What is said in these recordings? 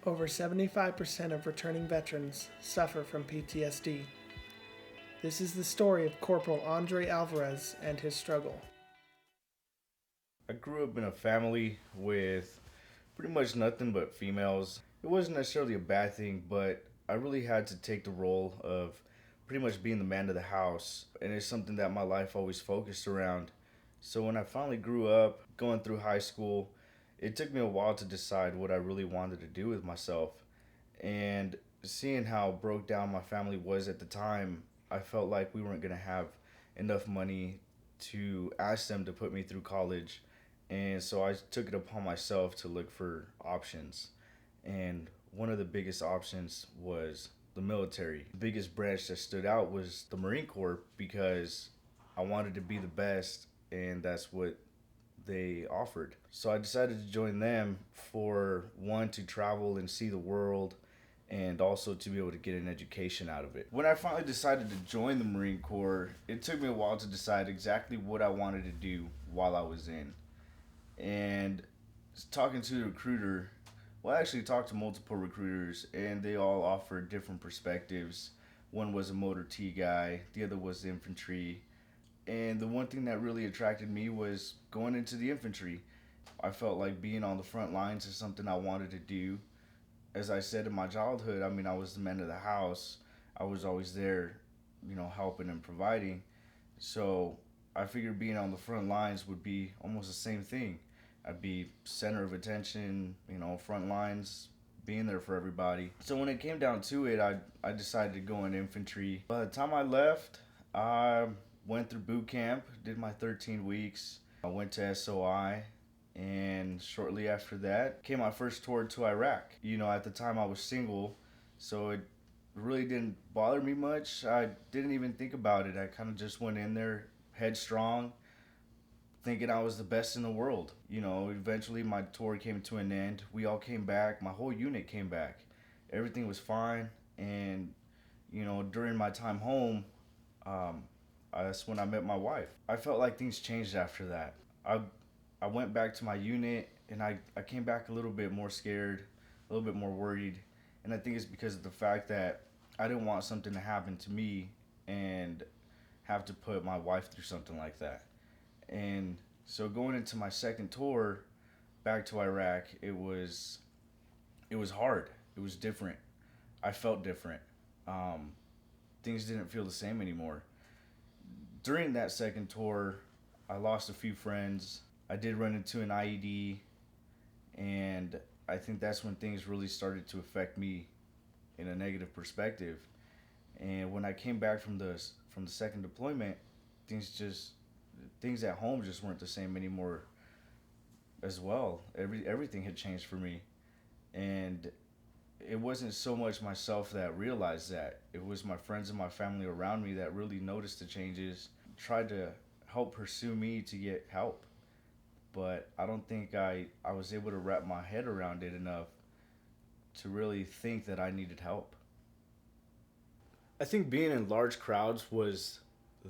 Over 75% of returning veterans suffer from PTSD. This is the story of Corporal Andre Alvarez and his struggle. I grew up in a family with pretty much nothing but females. It wasn't necessarily a bad thing, but I really had to take the role of pretty much being the man of the house, and it's something that my life always focused around. So when I finally grew up, going through high school, it took me a while to decide what I really wanted to do with myself. And seeing how broke down my family was at the time, I felt like we weren't going to have enough money to ask them to put me through college. And so I took it upon myself to look for options. And one of the biggest options was the military. The biggest branch that stood out was the Marine Corps because I wanted to be the best, and that's what they offered. So I decided to join them for one, to travel and see the world, and also to be able to get an education out of it. When I finally decided to join the Marine Corps, it took me a while to decide exactly what I wanted to do while I was in. And talking to the recruiter, well, I actually talked to multiple recruiters, and they all offered different perspectives. One was a motor T guy, the other was infantry, and the one thing that really attracted me was going into the infantry. I felt like being on the front lines is something I wanted to do. As I said in my childhood, I mean, I was the man of the house. I was always there, helping and providing. So I figured being on the front lines would be almost the same thing. I'd be center of attention, front lines, being there for everybody. So when it came down to it, I decided to go in infantry. By the time I left, I went through boot camp, did my 13 weeks. I went to SOI, and shortly after that came my first tour to Iraq. At the time I was single, so it really didn't bother me much. I didn't even think about it. I kind of just went in there headstrong, thinking I was the best in the world. Eventually my tour came to an end. We all came back. My whole unit came back. Everything was fine. And, during my time home, um, that's when I met my wife. I felt like things changed after that. I went back to my unit, and I came back a little bit more scared, a little bit more worried. And I think it's because of the fact that I didn't want something to happen to me and have to put my wife through something like that. And so going into my second tour back to Iraq, it was hard. It was different. I felt different. Um, Things didn't feel the same anymore. During that second tour, I lost a few friends. I did run into an IED, and I think that's when things really started to affect me in a negative perspective. And when I came back from the second deployment, things just things at home just weren't the same anymore as well. Everything had changed for me, and it wasn't so much myself that realized that. It was my friends and my family around me that really noticed the changes, tried to help pursue me to get help. But I don't think I was able to wrap my head around it enough to really think that I needed help. I think being in large crowds was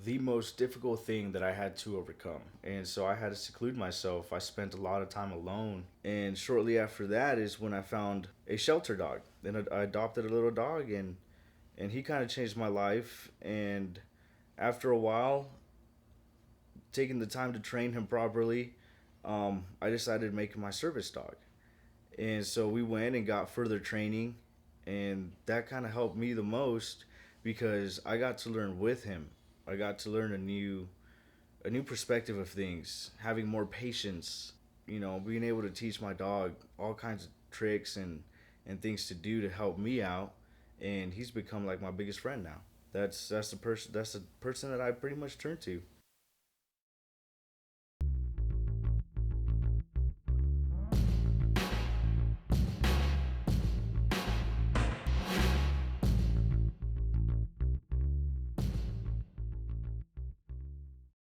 the most difficult thing that I had to overcome. And so I had to seclude myself. I spent a lot of time alone. And shortly after that is when I found a shelter dog. Then I adopted a little dog, and he kind of changed my life. And after a while, taking the time to train him properly, I decided to make him my service dog. And so we went and got further training, and that kind of helped me the most because I got to learn with him. I got to learn a new perspective of things, having more patience, being able to teach my dog all kinds of tricks and things to do to help me out, and he's become like my biggest friend now. That's the person that I pretty much turn to.